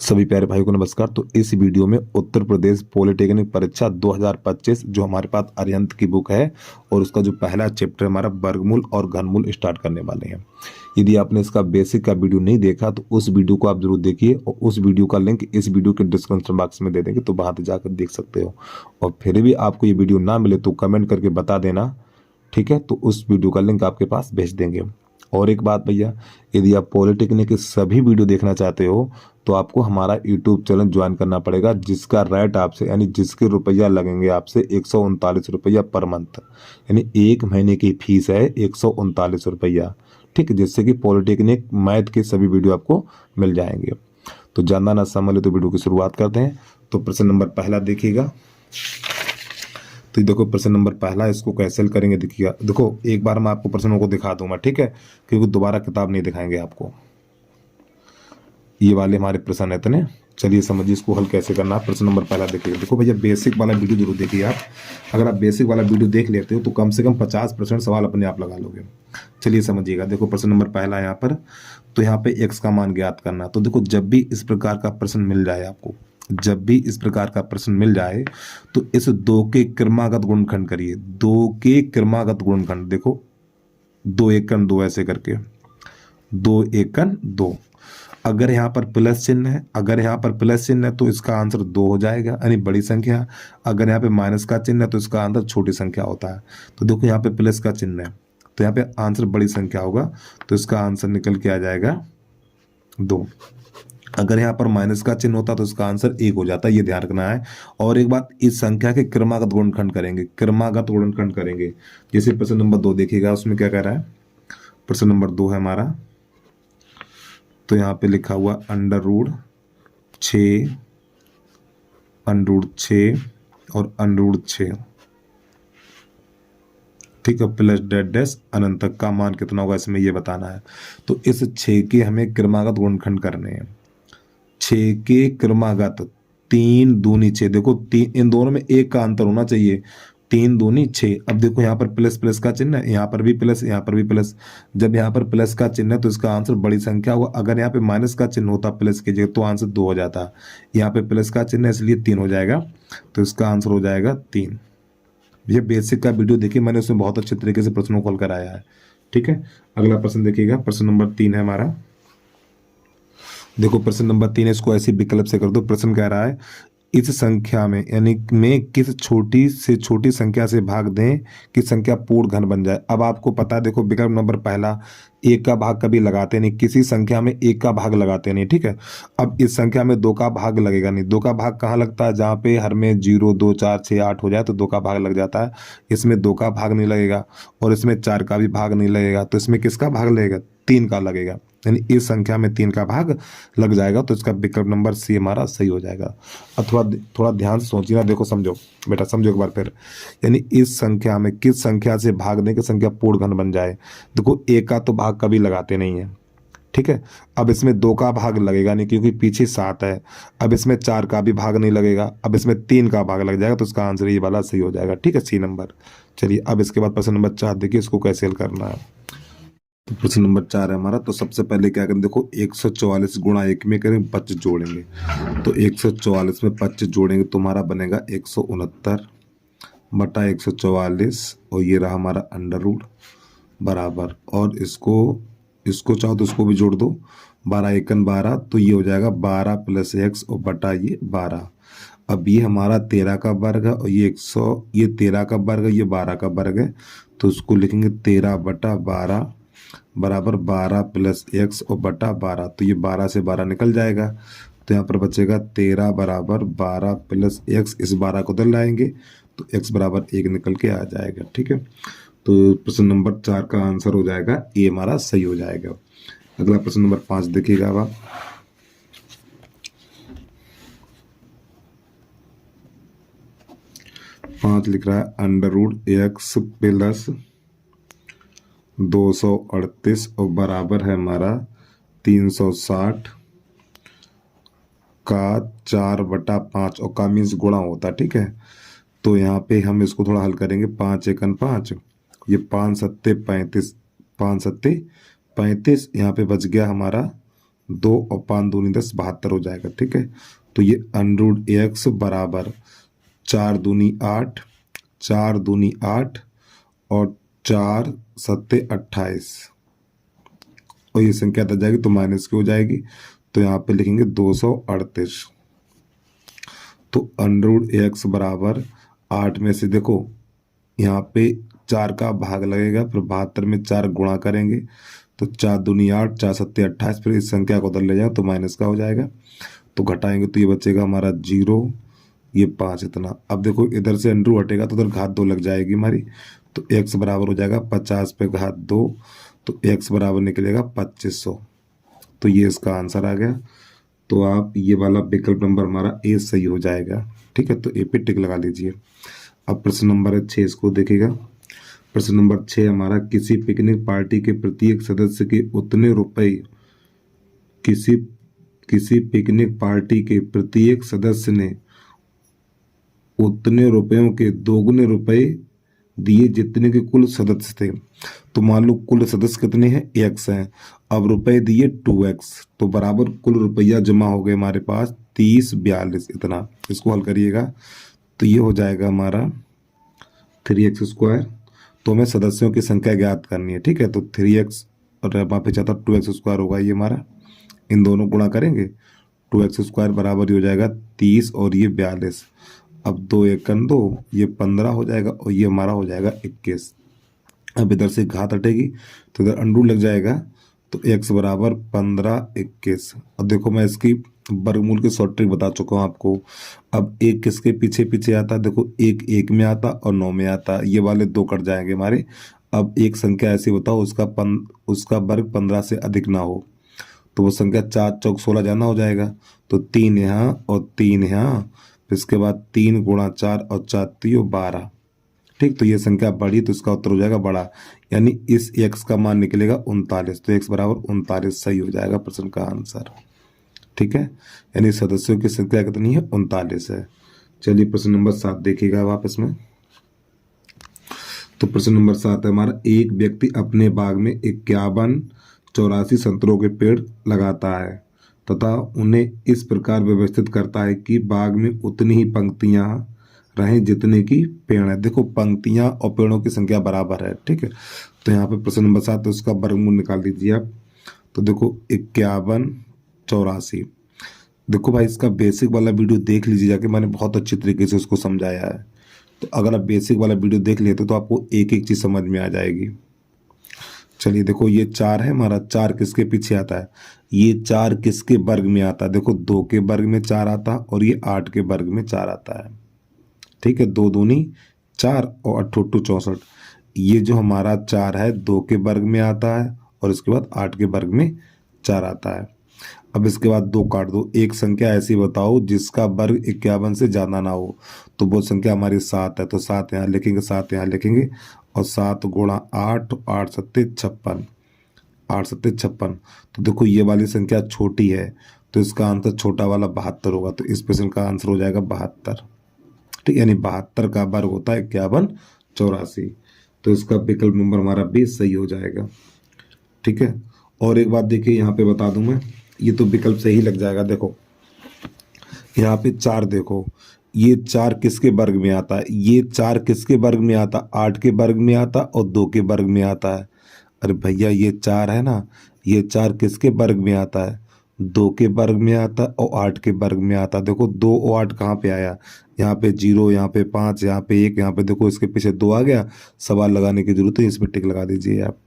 सभी प्यारे भाइयों को नमस्कार। तो इस वीडियो में उत्तर प्रदेश पॉलिटेक्निक परीक्षा 2025 जो हमारे पास अरिहंत की बुक है और उसका जो पहला चैप्टर हमारा वर्गमूल और घनमूल स्टार्ट करने वाले हैं। यदि आपने इसका बेसिक का वीडियो नहीं देखा तो उस वीडियो को आप जरूर देखिए और उस वीडियो का लिंक इस वीडियो के डिस्क्रिप्शन बॉक्स में दे देंगे, तो वहां जाकर देख सकते हो। और फिर भी आपको ये वीडियो ना मिले तो कमेंट करके बता देना, ठीक है? तो उस वीडियो का लिंक आपके पास भेज देंगे। और एक बात भैया, यदि आप पॉलिटेक्निक के सभी वीडियो देखना चाहते हो तो आपको हमारा यूट्यूब चैनल ज्वाइन करना पड़ेगा, जिसका रेट आपसे यानी जिसके रुपया लगेंगे आपसे 139 रुपया पर मंथ, यानी एक महीने की फीस है 139 रुपया, ठीक है? जिससे कि पॉलिटेक्निक मैथ के सभी वीडियो आपको मिल जाएंगे। तो जानना ना समझ तो वीडियो की शुरुआत करते हैं। तो प्रश्न नंबर पहला देखिएगा। तो देखो प्रश्न नंबर पहला, इसको कैसे हल करेंगे देखिएगा। देखो एक बार मैं आपको प्रश्नों को दिखा दूंगा, ठीक है? क्योंकि दोबारा किताब नहीं दिखाएंगे आपको। ये वाले हमारे प्रश्न है इतने। चलिए समझिए इसको हल कैसे करना है। प्रश्न नंबर पहला देखिए। देखो भैया बेसिक वाला वीडियो जरूर देखिए आप। अगर आप बेसिक वाला वीडियो देख लेते हो तो कम से कम 50% सवाल अपने आप लगा लोगे। चलिए समझिएगा। देखो प्रश्न नंबर पहला यहाँ पर, तो यहाँ पे x का मान ज्ञात करना। तो देखो जब भी इस प्रकार का प्रश्न मिल जाए आपको, जब भी इस प्रकार का प्रश्न मिल जाए तो इस दो के क्रमागत गुणनखंड करिए। दो के क्रमागत गुणनखंड, देखो 2 एकन 2 ऐसे करके 2 एकन 2। अगर यहाँ पर प्लस चिन्ह है, अगर यहाँ पर प्लस चिन्ह है तो इसका आंसर 2 हो जाएगा, यानी बड़ी संख्या। अगर यहाँ पे माइनस का चिन्ह है तो इसका आंसर छोटी संख्या होता है। तो देखो यहाँ पे प्लस का चिन्ह है तो यहाँ पे आंसर बड़ी संख्या होगा, तो इसका आंसर निकल के आ जाएगा 2। अगर यहाँ पर माइनस का चिन्ह होता तो इसका आंसर 1 हो जाता है, ये ध्यान रखना है। और एक बात, इस संख्या के क्रमागत गुणनखंड करेंगे, क्रमागत गुणनखंड करेंगे। जैसे प्रश्न नंबर 2 देखिएगा, उसमें क्या कह रहा है। प्रश्न नंबर 2 है हमारा, तो यहाँ पे लिखा हुआ √6 √6 और √6, ठीक है? प्लस डेड डैश अनंत तक का मान कितना होगा इसमें ये बताना है। तो इस 6 के हमें क्रमागत गुणनखंड करने हैं। 6 के क्रमागत 3 दूनी 6, देखो 3, इन दोनों में 1 का अंतर होना चाहिए। 3 दूनी 6। अब देखो यहाँ पर प्लस प्लस का चिन्ह है, यहाँ पर भी प्लस, यहाँ पर भी प्लस। जब यहाँ पर प्लस का चिन्ह है तो इसका आंसर बड़ी संख्या होगा। अगर यहाँ पे माइनस का चिन्ह होता प्लस की जगह तो आंसर 2 हो जाता। यहाँ पे प्लस का चिन्ह है इसलिए 3 हो जाएगा, तो इसका आंसर हो जाएगा 3। ये बेसिक का वीडियो देखिए, मैंने उसमें बहुत अच्छे तरीके से प्रश्नों को हल कराया है, ठीक है? अगला प्रश्न देखिएगा। प्रश्न नंबर 3 है हमारा। देखो प्रश्न नंबर 3 है, इसको ऐसे विकल्प से कर दो। प्रश्न कह रहा है इस संख्या में यानी में किस छोटी से छोटी संख्या से भाग दें कि संख्या पूर्ण घन बन जाए। अब आपको पता है, देखो विकल्प नंबर पहला, 1 का भाग कभी लगाते नहीं, किसी संख्या में 1 का भाग लगाते नहीं, ठीक है? अब इस संख्या में 2 का भाग लगेगा नहीं। 2 का भाग कहाँ लगता है? जहाँ पे हर में 0 2 4 6 8 हो जाए तो 2 का भाग लग जाता है। इसमें 2 का भाग नहीं लगेगा और इसमें 4 का भी भाग नहीं लगेगा, तो इसमें किसका भाग लगेगा? 3 का लगेगा, यानी इस संख्या में 3 का भाग लग जाएगा। तो इसका विकल्प नंबर सी हमारा सही हो जाएगा। अथवा थोड़ा ध्यान से सोचिए ना, देखो समझो बेटा, समझो एक बार फिर। यानी इस संख्या में किस संख्या से भाग दें कि संख्या पूर्ण घन बन जाए। देखो 1 का तो भाग कभी लगाते नहीं है, ठीक है? अब इसमें 2 का भाग लगेगा नहीं क्योंकि पीछे 7 है। अब इसमें 4 का भी भाग नहीं लगेगा। अब इसमें 3 का भाग लग जाएगा, तो इसका आंसर ये वाला सही हो जाएगा, ठीक है? C number. चलिए अब इसके बाद प्रश्न नंबर 4 देखिए, इसको कैसे हल करना है। तो प्रश्न नंबर 4 है हमारा। तो सबसे पहले क्या करें, देखो 144 गुणा 1 में करें 25 जोड़ेंगे। तो 144 में 25 जोड़ेंगे तो हमारा बनेगा 169 बटा 144, और ये रहा हमारा अंडर रूट बराबर। और इसको चाहो तो इसको भी जोड़ दो, 12 एकन 12, तो ये हो जाएगा 12 + x और बटा ये 12। अब ये हमारा 13 का वर्ग है और ये 13 का वर्ग है, ये 12 का वर्ग है, तो उसको लिखेंगे 13 बटा 12 बराबर 12 + x और बटा 12। तो ये 12 से 12 निकल जाएगा, तो यहाँ पर बचेगा 13 बराबर 12 + x। इस 12 को उधर लाएंगे तो x बराबर 1 निकल के आ जाएगा, ठीक है? तो प्रश्न नंबर 4 का आंसर हो जाएगा ये हमारा सही हो जाएगा। अगला प्रश्न नंबर 5 देखिएगा अब आप। 5 लिख रहा है √x + 238 और बराबर है हमारा 360 का 4/5, और का मीन्स गुणा होता है, ठीक है? तो यहाँ पे हम इसको थोड़ा हल करेंगे। 5 एकन 5, ये 5 सत्ते 35, 5 सत्ते 35, यहाँ पे बच गया हमारा 2 और 5 दूनी 10, 72 हो जाएगा। ठीक है, तो ये अंडर एक्स बराबर 4 दूनी 8, 4 दूनी 8 और 4 सत्ते 28, और ये संख्या आ जाएगी तो माइनस की हो जाएगी, तो यहाँ पे लिखेंगे 238। तो अंडर एक्स बराबर 8 में से देखो यहाँ पे 4 का भाग लगेगा, फिर 72 में 4 गुणा करेंगे तो 4 दूनी 8, 4 सत्ते 28, फिर इस संख्या को उधर ले जाओ तो माइनस का हो जाएगा, तो घटाएंगे तो ये बचेगा हमारा 0, ये 5 इतना। अब देखो इधर से अंडर हटेगा तो उधर घात 2 लग जाएगी हमारी, तो x बराबर हो जाएगा 50 पे घात 2, तो x बराबर निकलेगा 2500। तो ये इसका आंसर आ गया। तो आप ये वाला विकल्प नंबर हमारा ए सही हो जाएगा। ठीक है, तो ए पे टिक लगा लीजिए। अब प्रश्न नंबर 6 इसको देखिएगा। प्रश्न नंबर 6 हमारा, किसी पिकनिक पार्टी के प्रत्येक सदस्य के उतने रुपए, किसी पिकनिक पार्टी के प्रत्येक सदस्य ने उतने रुपयों के दोगुने रुपए दिए जितने के कुल सदस्य थे। तो मान लो कुल सदस्य कितने हैं, x हैं, अब रुपए दिए 2x, तो बराबर कुल रुपया जमा हो गए हमारे पास 3042 इतना। इसको हल करिएगा तो ये हो जाएगा हमारा 3x²। तो हमें सदस्यों की संख्या ज्ञात करनी है। ठीक है, तो 3x और वहाँ पे चाहता 2x² होगा ये हमारा, इन दोनों गुणा करेंगे 2x² बराबर हो जाएगा 30 और ये 42। अब 2 एकन 2, ये 15 हो जाएगा और ये हमारा हो जाएगा 21। अब इधर से घात हटेगी तो इधर अंडू लग जाएगा, तो x बराबर 15 21। अब देखो मैं इसकी वर्गमूल की शॉर्ट ट्रिक बता चुका हूँ आपको। अब एक किसके पीछे पीछे आता, देखो एक 1 में आता और 9 में आता, ये वाले 2 कट जाएंगे हमारे। अब एक संख्या ऐसी बताओ उसका वर्ग 15 से अधिक ना हो, तो वो संख्या 4 चौक 16 जाना हो जाएगा, तो 3 यहाँ और 3 यहाँ, इसके बाद 3 गुणा 4 और 4 3 12। ठीक, तो ये संख्या बढ़ी तो इसका उत्तर हो जाएगा बड़ा, यानी इस x का मान निकलेगा 39, तो x बराबर 39 सही हो जाएगा प्रश्न का आंसर। ठीक है, यानी सदस्यों की संख्या कितनी है, 39 है। चलिए प्रश्न नंबर 7 देखिएगा वापस में। तो प्रश्न नंबर 7 है हमारा, एक व्यक्ति अपने बाग में 51 84 संतरों के पेड़ लगाता है तथा उन्हें इस प्रकार व्यवस्थित करता है कि बाग में उतनी ही पंक्तियां रहें जितने की पेड़ है। देखो पंक्तियां और पेड़ों की संख्या बराबर है। ठीक है, तो यहाँ पे प्रश्न नंबर 7 तो उसका वर्गमूल निकाल दीजिए आप। तो देखो 51 84, देखो भाई इसका बेसिक वाला वीडियो देख लीजिए जाके, मैंने बहुत अच्छी तरीके से उसको समझाया है। तो अगर आप बेसिक वाला वीडियो देख लेते तो आपको एक एक चीज़ समझ में आ जाएगी। चलिए देखो ये 4 है हमारा, 4 किसके पीछे आता है, ये 4 किसके वर्ग में आता है, देखो 2 के वर्ग में 4 आता और ये 8 के वर्ग में 4 आता है। ठीक है, 2 दूनी 4 और 8 8 64, ये जो हमारा 4 है 2 के वर्ग में आता है और इसके बाद 8 के वर्ग में 4 आता है। अब इसके बाद 2 काट दो, एक संख्या ऐसी बताओ जिसका वर्ग 51 से ज़्यादा ना हो, तो वो संख्या हमारी 7 है, तो 7 यहाँ लिखेंगे, 7 यहाँ लिखेंगे और 7 गुणा 8, 8 सत्ते 56, 8 सत्ते 56। तो देखो ये वाली संख्या छोटी है तो इसका आंसर छोटा वाला 72 होगा, तो इस प्रश्न का आंसर हो जाएगा 72। ठीक, यानी 72 का वर्ग होता है 51 84, तो इसका विकल्प नंबर हमारा 20 सही हो जाएगा। ठीक है, और एक बात देखिए यहाँ पे बता दूं मैं, ये तो विकल्प सही लग जाएगा। देखो यहाँ पे 4, देखो ये 4 किसके वर्ग में आता है, ये 4 किसके वर्ग में आता, 8 के वर्ग में आता और 2 के वर्ग में आता है। अरे भैया ये 4 है ना, ये 4 किसके वर्ग में आता है, 2 के वर्ग में आता और 8 के वर्ग में आता। देखो 2 और 8 कहाँ पे आया, यहाँ पे 0, यहाँ पे 5, यहाँ पे 1, यहाँ पे देखो इसके पीछे 2 आ गया, सवाल लगाने की जरूरत है, इसमें टिक लगा दीजिए आप।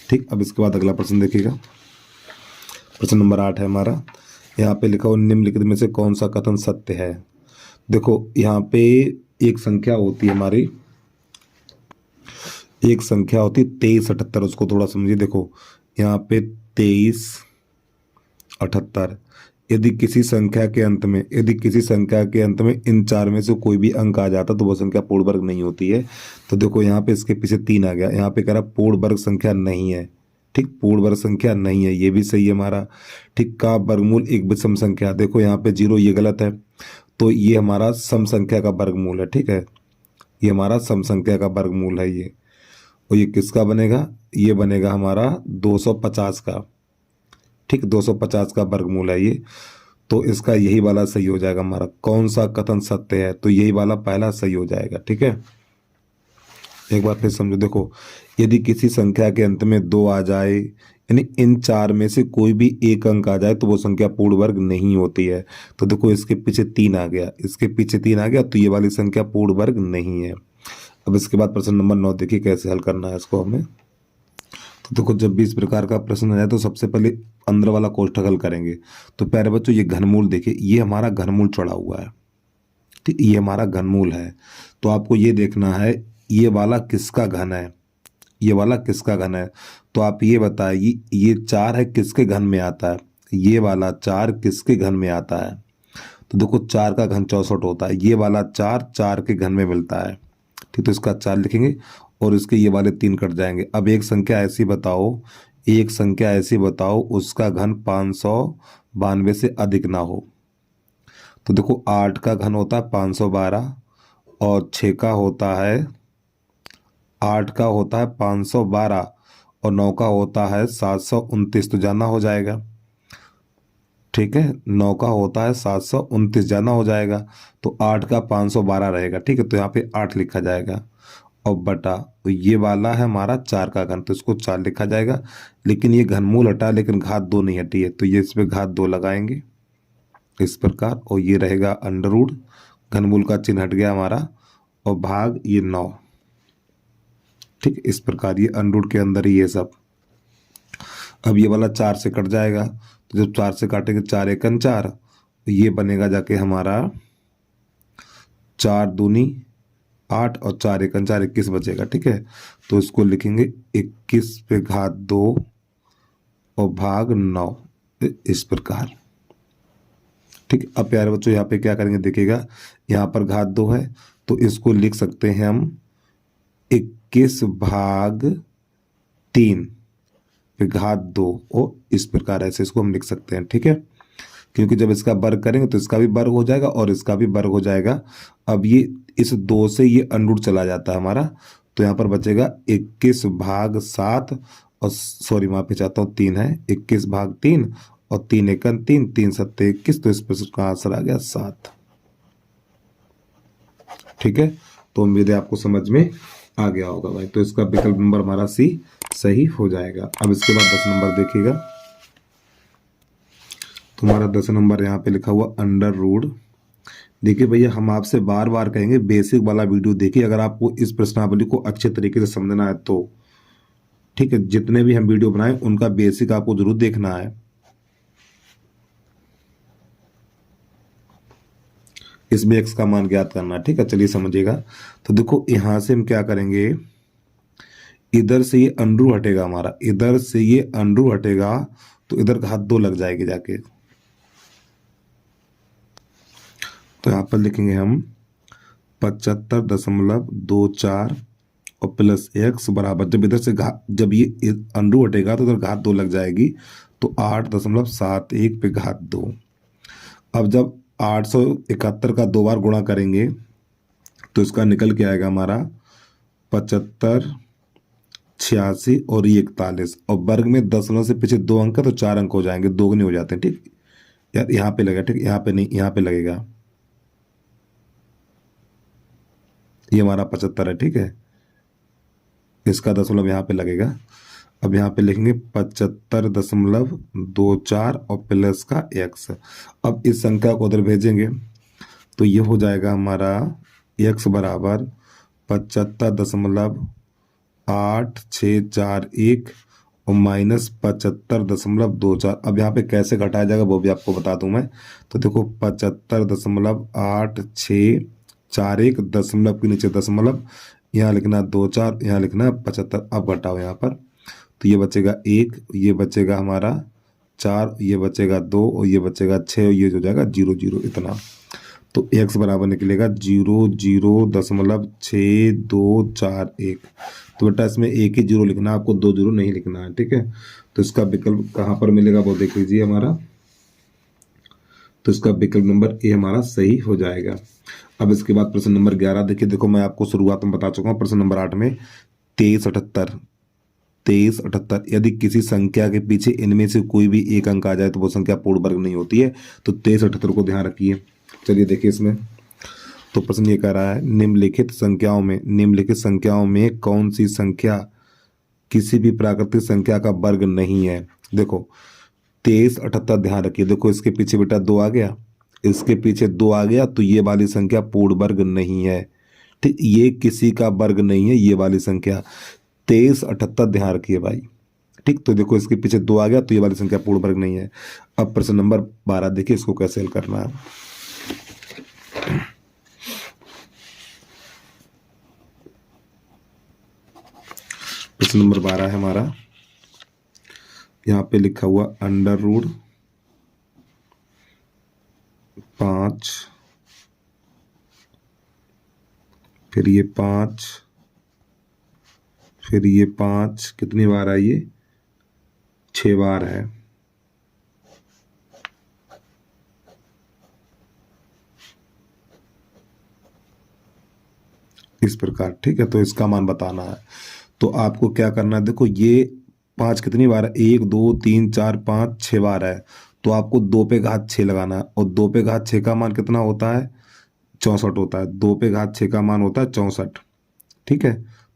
ठीक, अब इसके बाद अगला प्रश्न देखिएगा। प्रश्न नंबर 8 है हमारा, यहाँ पे लिखा हो निम्नलिखित में से कौन सा कथन सत्य है। देखो यहाँ पे एक संख्या होती है हमारी, एक संख्या होती है 2378, उसको थोड़ा समझिए। देखो यहाँ पे 2378, यदि किसी संख्या के अंत में इन 4 में से कोई भी अंक आ जाता तो वो संख्या पूर्ण वर्ग नहीं होती है। तो देखो यहाँ पे इसके पीछे 3 आ गया, यहाँ पे कह रहा पूर्ण वर्ग संख्या नहीं है। ठीक, पूर्ण वर्ग संख्या नहीं है, ये भी सही है हमारा। ठीक, का वर्गमूल एक विषम संख्या, देखो यहाँ पे 0, ये गलत है, तो ये हमारा सम संख्या का वर्गमूल है। ठीक है, ये हमारा सम संख्या का वर्गमूल है ये, और ये किसका बनेगा, ये बनेगा हमारा 250 का। ठीक, 250 का वर्गमूल है ये, तो इसका यही वाला सही हो जाएगा हमारा। कौन सा कथन सत्य है, तो यही वाला पहला सही हो जाएगा। ठीक है, एक बार फिर समझो, देखो यदि किसी संख्या के अंत में 2 आ जाए, यानी इन 4 में से कोई भी एक अंक आ जाए, तो वो संख्या पूर्ण वर्ग नहीं होती है। तो देखो इसके पीछे 3 आ गया, इसके पीछे 3 आ गया, तो ये वाली संख्या पूर्ण वर्ग नहीं है। अब इसके बाद प्रश्न नंबर 9 देखिए कैसे हल करना है इसको हमें। तो देखो जब भी इस प्रकार का प्रश्न आए तो सबसे पहले अंदर वाला कोष्ठक हल करेंगे। तो प्यारे बच्चों ये घनमूल देखिए, ये हमारा घनमूल चढ़ा हुआ है, ठीक, ये हमारा घनमूल है। तो आपको ये देखना है ये वाला किसका घन है, ये वाला किसका घन है। तो आप ये बताइए ये 4 है किसके घन में आता है, ये वाला 4 किसके घन में आता है। तो देखो 4 का घन 64 होता है, ये वाला 4 के घन में मिलता है। ठीक, तो इसका 4 लिखेंगे और इसके ये वाले 3 कट जाएंगे। अब एक संख्या ऐसी बताओ, एक संख्या ऐसी बताओ उसका घन 592 से अधिक ना हो। तो देखो 8 का घन होता है 512 और 6 का होता है 8 का होता है 512 और 9 का होता है 729, तो जाना हो जाएगा। ठीक है, 9 का होता है 729, जाना हो जाएगा। तो 8 का 512 रहेगा। ठीक है, तो यहाँ पे 8 लिखा जाएगा और बटा, तो ये वाला है हमारा 4 का घन, तो इसको 4 लिखा जाएगा। लेकिन ये घनमूल हटा लेकिन घात 2 नहीं हटी है, तो ये इस पर घात 2 लगाएंगे इस प्रकार, और ये रहेगा अंडर रूट, घनमूल का चिन्ह हट गया हमारा, और भाग ये 9। ठीक, इस प्रकार ये अंडर रूट के अंदर ही ये सब। अब ये वाला 4 से कट जाएगा, तो जब 4 से काटेंगे 4 एकन 4, तो ये बनेगा जाके हमारा 4 दूनी 8 और 4 एकन 4, 21 बचेगा। ठीक है, तो इसको लिखेंगे 21 पे घात 2 और भाग 9 इस प्रकार। ठीक, अब प्यारे बच्चों यहाँ पे क्या करेंगे देखिएगा, यहाँ पर घात 2 है तो इसको लिख सकते हैं हम 21 भाग 3 पे घात 2 और इस प्रकार ऐसे इसको हम लिख सकते हैं। ठीक है, क्योंकि जब इसका वर्ग करेंगे तो इसका भी वर्ग हो जाएगा और इसका भी वर्ग हो जाएगा। अब ये इस 2 से ये अंडरूट चला जाता है हमारा, तो यहाँ पर बचेगा 21 भाग 7 और सॉरी माफी चाहता हूँ 3 है, 21 भाग 3 और 3 एकन 3, 3 सत्ते 21, तो इस प्रश्न का आंसर आ गया 7। ठीक है, तो उम्मीद है आपको समझ में आ गया होगा भाई। तो इसका विकल्प नंबर हमारा सी सही हो जाएगा। अब इसके बाद 10 नंबर देखिएगा, तुम्हारा 10 नंबर यहाँ पे लिखा हुआ अंडर रूट। देखिए भैया हम आपसे बार बार कहेंगे बेसिक वाला वीडियो देखिए, अगर आपको इस प्रश्नावली को अच्छे तरीके से समझना है तो। ठीक है, जितने भी हम वीडियो बनाए उनका बेसिक आपको जरूर देखना है। इसमें x का मान ज्ञात करना है। ठीक है, चलिए समझिएगा। तो देखो यहां से हम क्या करेंगे, इधर से ये अंडरू हटेगा हमारा, इधर से ये अंडरू हटेगा तो इधर घात 2 लग जाएगी जाके। तो यहां पर लिखेंगे हम 75.24 और प्लस x बराबर, जब इधर से जब ये अंडरू हटेगा तो इधर घात 2 लग जाएगी, तो 8.71 पे घात 2। अब जब 871 का 2 बार गुणा करेंगे तो इसका निकल के आएगा हमारा 75, 86 और ये 41, और वर्ग में दशमलव से पीछे 2 अंक है तो 4 अंक हो जाएंगे, दोगुने हो जाते हैं। ठीक यार, यहाँ पे लगेगा, ठीक, यहाँ पे नहीं, यहाँ पे लगेगा, ये हमारा 75 है। ठीक है, इसका दशमलव यहाँ पे लगेगा। अब यहाँ पे लिखेंगे 75.24 और प्लस का x। अब इस संख्या को उधर भेजेंगे तो ये हो जाएगा हमारा x बराबर 75.8641 और माइनस 75.24। अब यहाँ पे कैसे घटाया जाएगा वो भी आपको बता दूं मैं। तो देखो 75.8641 दशमलव के नीचे दशमलव, यहाँ लिखना 24, यहाँ लिखना 75। अब घटाओ यहाँ पर, तो ये बचेगा 1, ये बचेगा हमारा 4, ये बचेगा 2 और ये बचेगा 6 और ये हो जाएगा 0 0 इतना। तो x बराबर निकलेगा 0.06241। तो बेटा इसमें एक ही 0 लिखना, आपको 2 0 नहीं लिखना है। ठीक है, तो इसका विकल्प कहाँ पर मिलेगा वो देख लीजिए हमारा। तो इसका विकल्प नंबर ए हमारा सही हो जाएगा। अब इसके बाद प्रश्न नंबर 11 देखिए। देखो मैं आपको शुरुआत में बता चुका हूँ, प्रश्न नंबर 8 में 2378 2378। यदि किसी संख्या के पीछे इनमें से कोई भी एक अंक आ जाए तो वो संख्या पूर्ण वर्ग नहीं होती है। तो 2378 को ध्यान रखिए। चलिए देखिए इसमें तो प्रश्न ये कह रहा है निम्नलिखित संख्याओं में कौन सी संख्या किसी भी प्राकृतिक संख्या का वर्ग नहीं है। देखो 2378 ध्यान रखिए। देखो इसके पीछे बेटा 2 आ गया, इसके पीछे 2 आ गया, तो ये वाली संख्या पूर्ण वर्ग नहीं है। ठीक, ये किसी का वर्ग नहीं है ये वाली संख्या। 2378 ध्यान रखिए भाई। ठीक, तो देखो इसके पीछे 2 आ गया तो ये वाली संख्या पूर्ण वर्ग नहीं है। अब प्रश्न नंबर 12 देखिए, इसको कैसे हल करना है। प्रश्न नंबर 12 है हमारा, यहाँ पे लिखा हुआ √5, फिर ये 5, फिर ये 5 कितनी बार है ये 6 बार है। इस प्रकार। ठीक है, तो इसका मान बताना है। तो आपको क्या करना है, देखो ये 5 कितनी बार है 1 2 3 4 5 6 बार है। तो आपको 2 पे घात 6 लगाना है, और 2 पे घात 6 का मान कितना होता है 64 होता है। 2 पे घात 6 का मान होता है 64। ठीक है,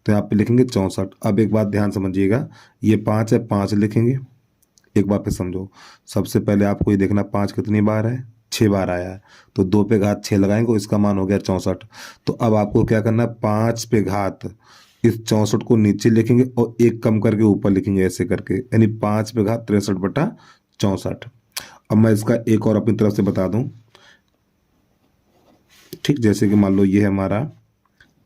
तो यहाँ पे लिखेंगे 64। अब एक बात ध्यान समझिएगा, ये 5 है, 5 लिखेंगे। एक बार फिर समझो, सबसे पहले आपको ये देखना 5 कितनी बार है 6 बार आया है। तो 2 पे घात 6 लगाएंगे, इसका मान हो गया 64। तो अब आपको क्या करना है 5 पे घात इस 64 को नीचे लिखेंगे और एक कम करके ऊपर लिखेंगे ऐसे करके, यानी 5 पे घात 63/64। अब मैं इसका एक और अपनी तरफ से बता दूं। ठीक, जैसे कि मान लो ये है हमारा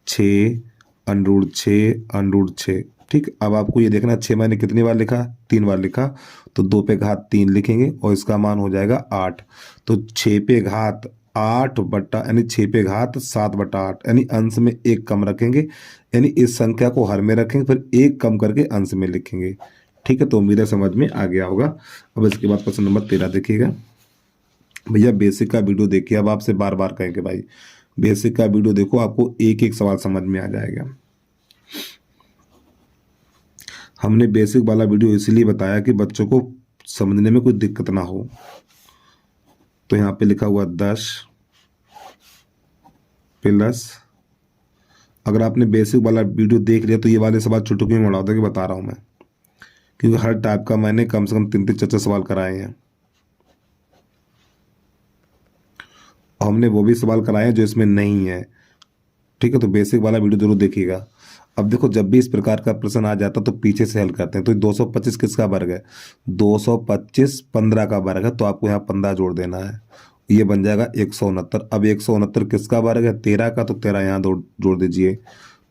6√6√6। ठीक, अब आपको ये देखना 6 मैंने कितनी बार लिखा 3 बार लिखा, तो 2 पे घात 3 लिखेंगे और इसका मान हो जाएगा 8। तो 6 पे घात 8 बट्टा यानी 6 पे घात 7/8, यानी अंश में एक कम रखेंगे, यानी इस संख्या को हर में रखेंगे फिर एक कम करके अंश में लिखेंगे। ठीक है, तो उम्मीद है समझ में आ गया होगा। अब इसके बाद प्रश्न नंबर 13 देखिएगा। भैया बेसिक का वीडियो देखिए, अब आपसे बार बार कहेंगे भाई बेसिक का वीडियो देखो, आपको एक एक सवाल समझ में आ जाएगा। हमने बेसिक वाला वीडियो इसलिए बताया कि बच्चों को समझने में कोई दिक्कत ना हो। तो यहाँ पे लिखा हुआ 10 प्लस, अगर आपने बेसिक वाला वीडियो देख लिया तो ये वाले सवाल चुटकी में उड़ा दोगे, बता रहा हूँ मैं, क्योंकि हर टाइप का मैंने कम से कम 3 4 सवाल कराए हैं। हमने वो भी सवाल कराए हैं जो इसमें नहीं है। ठीक है, तो बेसिक वाला वीडियो जरूर देखिएगा। अब देखो जब भी इस प्रकार का प्रश्न आ जाता तो पीछे से हल करते हैं। तो 225 किसका वर्ग है 225 15 का वर्ग है, तो आपको यहाँ 15 जोड़ देना है, ये बन जाएगा 169। अब 169 किसका वर्ग है 13 का, तो 13 यहाँ जोड़ दीजिए,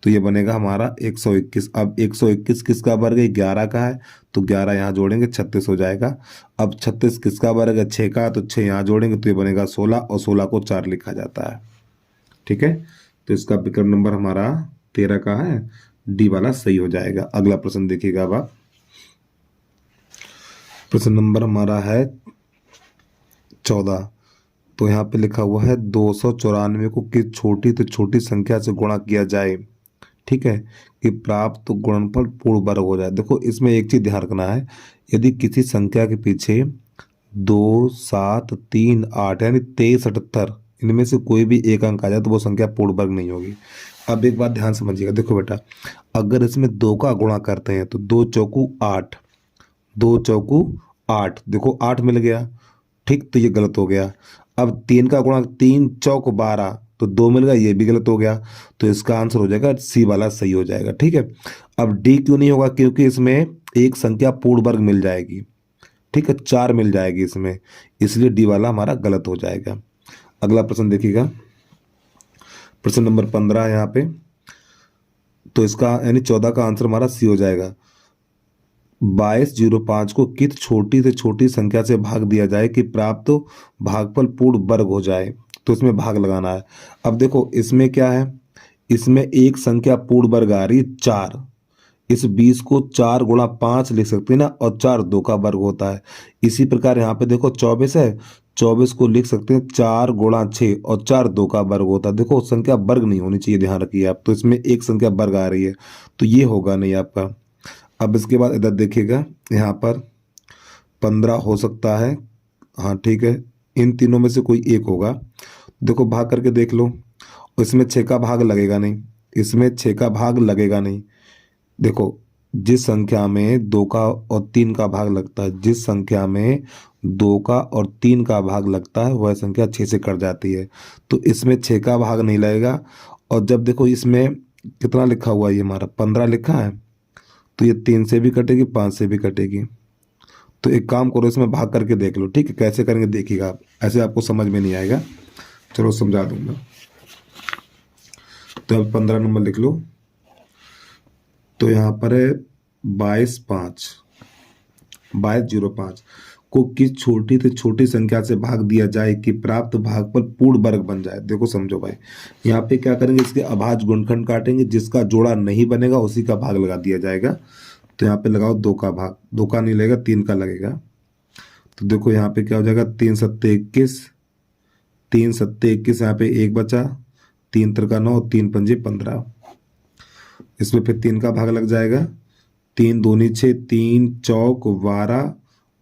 तो ये बनेगा हमारा 121। अब 121 किसका वर्ग है 11 का है, तो 11 यहाँ जोड़ेंगे 36 हो जाएगा। अब 36 किसका वर्ग है 6 का, तो 6 यहाँ जोड़ेंगे तो ये बनेगा 16, और 16 को 4 लिखा जाता है। ठीक है, तो इसका विकल्प नंबर हमारा 13 का है, डी वाला सही हो जाएगा। अगला प्रश्न देखिएगा। अब आप प्रश्न नंबर हमारा है 14। तो यहाँ पे लिखा हुआ है 294 को किस छोटी तो छोटी संख्या से गुणा किया जाए, ठीक है, कि प्राप्त तो गुणनफल पूर्ण वर्ग हो जाए। देखो इसमें एक चीज ध्यान रखना है, यदि किसी संख्या के पीछे 2 7 3 8 यानी 2378 इनमें से कोई भी एक अंक आ जाए तो वो संख्या पूर्ण वर्ग नहीं होगी। अब एक बात ध्यान समझिएगा, देखो बेटा अगर इसमें 2 का गुणा करते हैं तो 2 चौकू 8, 2 चौकू 8, देखो 8 मिल गया। ठीक, तो ये गलत हो गया। अब 3 का गुणा 3 चौक 12, तो 2 मिल गया, ये भी गलत हो गया। तो इसका आंसर हो जाएगा सी वाला सही हो जाएगा। ठीक है, अब डी क्यों नहीं होगा, क्योंकि इसमें एक संख्या पूर्ण वर्ग मिल जाएगी। ठीक है, 4 मिल जाएगी इसमें, इसलिए डी वाला हमारा गलत हो जाएगा। अगला प्रश्न देखिएगा, प्रश्न नंबर 15 है यहाँ पे। तो इसका यानी 14 का आंसर हमारा सी हो जाएगा। 2205 को किस छोटी से छोटी संख्या से भाग दिया जाए कि प्राप्त भागफल पूर्ण वर्ग हो जाए, तो इसमें भाग लगाना है। अब देखो इसमें क्या है, इसमें एक संख्या पूर्ण वर्ग आ रही है 4, इस 20 को 4 गुणा 5 लिख सकते हैं ना, और 4 2 का वर्ग होता है। इसी प्रकार यहाँ पे देखो 24 है, 24 को लिख सकते हैं 4 गुणा 6 और 4 2 का वर्ग होता है। देखो संख्या वर्ग नहीं होनी चाहिए, ध्यान रखिए आप। तो इसमें एक संख्या वर्ग आ रही है, तो ये होगा नहीं आपका। अब इसके बाद इधर देखिएगा, यहाँ पर 15 हो सकता है, हाँ ठीक है, इन तीनों में से कोई एक होगा। देखो भाग करके देख लो, इसमें 6 का भाग लगेगा नहीं, इसमें 6 का भाग लगेगा नहीं। देखो जिस संख्या में 2 का और 3 का भाग लगता है, जिस संख्या में 2 का और 3 का भाग लगता है वह संख्या 6 से कट जाती है, तो इसमें 6 का भाग नहीं लगेगा। और जब देखो इसमें कितना लिखा हुआ है, ये हमारा 15 लिखा है, तो ये 3 से भी कटेगी, 5 से भी कटेगी। तो एक काम करो, इसमें भाग करके देख लो, ठीक है, कैसे करेंगे देखिएगा आप, ऐसे आपको समझ में नहीं आएगा, चलो समझा दूंगा। तो अब 15 नंबर लिख लो, तो यहाँ पर है 22 05 को किस छोटी से छोटी संख्या से भाग दिया जाए कि प्राप्त भागफल पूर्ण वर्ग बन जाए। देखो समझो भाई, यहाँ पे क्या करेंगे, इसके अभाज्य गुणनखंड काटेंगे, जिसका जोड़ा नहीं बनेगा उसी का भाग लगा दिया जाएगा। तो यहाँ पे लगाओ 2 का भाग, 2 का नहीं लगेगा, 3 का लगेगा। तो देखो यहाँ पे क्या हो जाएगा, 3 सत्ते 21, 3 सत्ते 21, यहाँ पे 1 बचा, 3 त्रिका 9, 3 पंजे 15, इसमें फिर 3 का भाग लग जाएगा, 3 दूनी 6, 3 चौक 12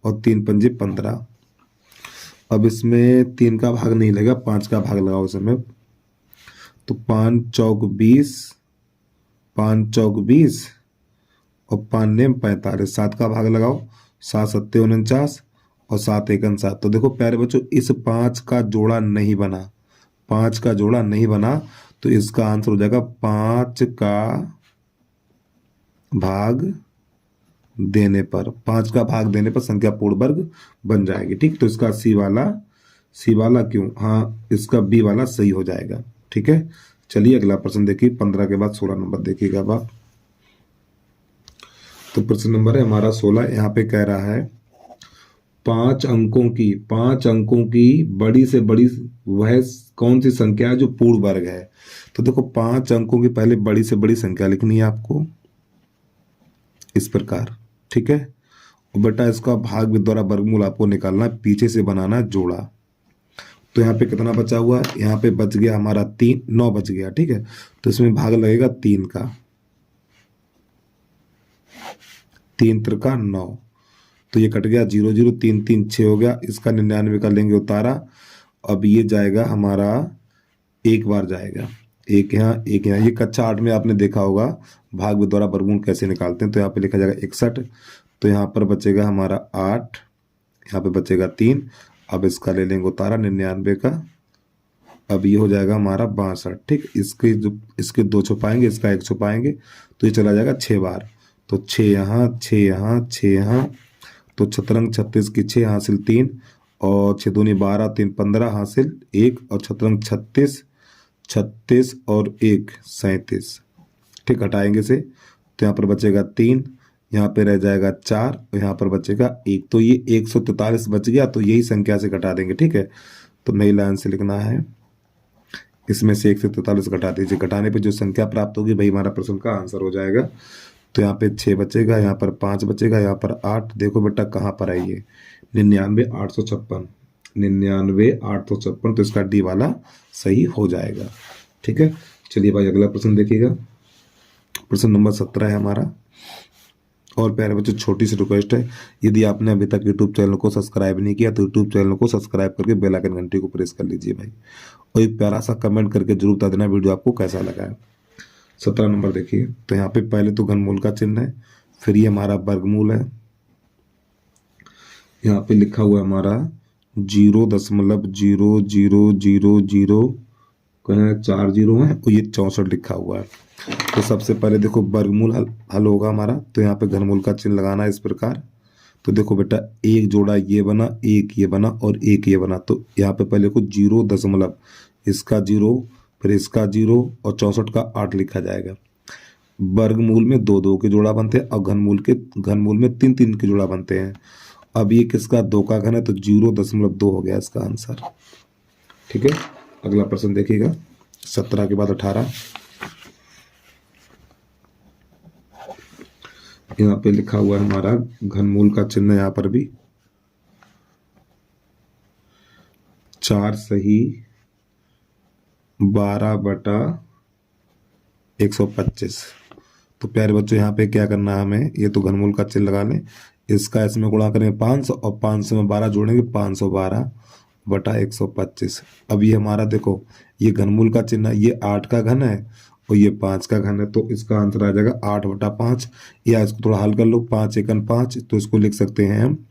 और 3 पंजे 15। अब इसमें 3 का भाग नहीं लगेगा, 5 का भाग लगाओ इसमें, तो 5 चौक 20, 5 चौक 20 और 5 नेम 45, 7 का भाग लगाओ, 7 सत्ते 49 और 7 एकन 7। तो देखो प्यारे बच्चों, इस 5 का जोड़ा नहीं बना, 5 का जोड़ा नहीं बना, तो इसका आंसर हो जाएगा 5 का भाग देने पर, 5 का भाग देने पर संख्या पूर्ण वर्ग बन जाएगी। ठीक, तो इसका सी वाला क्यों, हाँ इसका बी वाला सही हो जाएगा। ठीक है, चलिए अगला प्रश्न देखिए, 15 के बाद 16 नंबर देखिएगा अब आप। तो प्रश्न नंबर है हमारा 16, यहाँ पे कह रहा है 5 अंकों की बड़ी से बड़ी वह कौन सी संख्या है जो पूर्ण वर्ग है। तो देखो 5 अंकों की पहले बड़ी से बड़ी संख्या लिखनी है आपको इस प्रकार, ठीक है, और बेटा इसका भाग भी द्वारा वर्गमूल आपको निकालना है, पीछे से बनाना है जोड़ा। तो यहाँ पे कितना बचा हुआ है, यहाँ पे बच गया हमारा 3, 9 बच गया, ठीक है, तो इसमें भाग लगेगा 3 का, 3 त्रिका 9, तो ये कट गया 0 0, 3 3 6 हो गया, इसका 99 का लेंगे उतारा। अब ये जाएगा हमारा, एक बार जाएगा, एक यहाँ एक यहाँ, ये कक्षा 8 में आपने देखा होगा भाग द्वारा वर्गमूल कैसे निकालते हैं। तो यहाँ पे लिखा जाएगा 61, तो यहाँ पर बचेगा हमारा 8, यहाँ पे बचेगा 3, अब इसका ले लेंगे उतारा 99 का, अब ये हो जाएगा हमारा 62। ठीक, इसके 2 छुपाएंगे, इसका 1 छुपाएंगे, तो ये चला जाएगा 6 बार, तो 6 यहाँ 6 यहाँ 6 यहाँ, तो छतरंग 36 की 6 हासिल 3 और 6 दूनी 12, 3 15 हासिल 1 और छतरंग 36, 36 और 1 37। ठीक, हटाएंगे से, तो यहाँ पर बचेगा 3, यहाँ पे रह जाएगा 4 और यहाँ पर बचेगा 1, तो ये 143 बच गया, तो यही संख्या से घटा देंगे। ठीक है, तो नई लाइन से लिखना है, इसमें से 143 घटा दीजिए, घटाने पे जो संख्या प्राप्त होगी वही हमारा प्रश्न का आंसर हो जाएगा। तो यहाँ पे 6 बचेगा, यहाँ पर 5 बचेगा, यहाँ पर 8, देखो बेटा कहाँ पर आई है, 99 856, 99 856, तो इसका डी वाला सही हो जाएगा। ठीक है, चलिए भाई अगला प्रश्न देखिएगा, प्रश्न नंबर 17 है हमारा। और प्यारे बच्चों छोटी सी रिक्वेस्ट है, यदि आपने अभी तक यूट्यूब चैनल को सब्सक्राइब नहीं किया तो यूट्यूब चैनल को सब्सक्राइब करके बेल आइकन घंटी को प्रेस कर लीजिए भाई, और एक प्यारा सा कमेंट करके जरूर बता देना वीडियो आपको कैसा लगा है। 17 नंबर देखिए, तो यहाँ पे पहले तो घनमूल का चिन्ह है, फिर ये हमारा वर्गमूल है, यहाँ पे लिखा हुआ है हमारा 0.0000 कहें 4 जीरो है और ये 64 लिखा हुआ है। तो सबसे पहले देखो वर्गमूल हल होगा हमारा, तो यहाँ पे घनमूल का चिन्ह लगाना है इस प्रकार। तो देखो बेटा एक जोड़ा ये बना, एक ये बना और एक ये बना, तो यहाँ पे पहले को 0 इसका 0 फिर इसका 0 और 64 का 8 लिखा जाएगा। वर्गमूल में 2 2 के जोड़ा बनते हैं और घनमूल में 3 3 के जोड़ा बनते हैं। अब ये किसका 2 का घन है, तो 0.2 हो गया इसका आंसर। ठीक है, अगला प्रश्न देखिएगा 17 के बाद 18, यहाँ पे लिखा हुआ है हमारा घनमूल का चिन्ह, यहाँ पर भी 4 सही 12/125, तो प्यारे बच्चों यहाँ पे क्या करना है हमें, ये तो घनमूल का चिन्ह लगा लें, इसका इसमें गुणा करेंगे 500 और 500 में 12 जोड़ेंगे 512 बटा 125। अब ये हमारा देखो ये घनमूल का चिन्ह है, ये 8 का घन है और ये 5 का घन है, तो इसका आंसर आ जाएगा 8/5। या इसको थोड़ा हल कर लो, 5 एकन 5, तो इसको लिख सकते हैं हम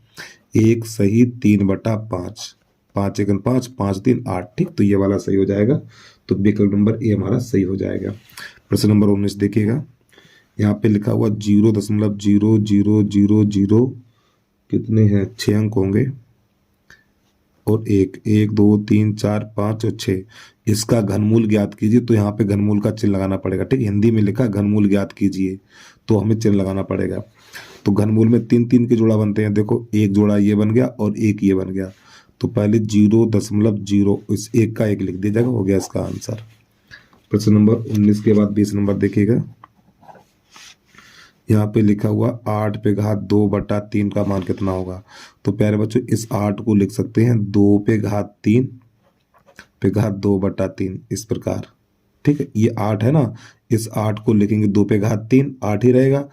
1 सही 3/5। 5 एकन 5, 5 3 8, ठीक, तो ये वाला सही हो जाएगा। तो विकल्प नंबर ए हमारा सही हो जाएगा। प्रश्न नंबर 19 देखिएगा, यहाँ पे लिखा हुआ 0.0000 कितने हैं, 6 अंक होंगे और 1 1 2 3 4 5 और 6, इसका घनमूल ज्ञात कीजिए। तो यहाँ पे घनमूल का चिन्ह लगाना पड़ेगा, ठीक, हिंदी में लिखा घनमूल ज्ञात कीजिए, तो हमें चिन्ह लगाना पड़ेगा। तो घनमूल में 3 3 के जोड़ा बनते हैं, देखो एक जोड़ा ये बन गया और एक ये बन गया, तो पहले 0.0 इस एक का एक लिख दिया जाएगा, हो गया इसका आंसर। प्रश्न नंबर 19 के बाद 20 नंबर देखिएगा, यहाँ पे लिखा हुआ 8 पे घात 2/3 का मान कितना होगा। तो प्यारे बच्चों इस 8 को लिख सकते हैं 2 पे घात 3 पे घात 2/3 इस प्रकार, ठीक है, ये 8 है ना, इस 8 को लिखेंगे 2 पे घात 3, 8 ही रहेगा,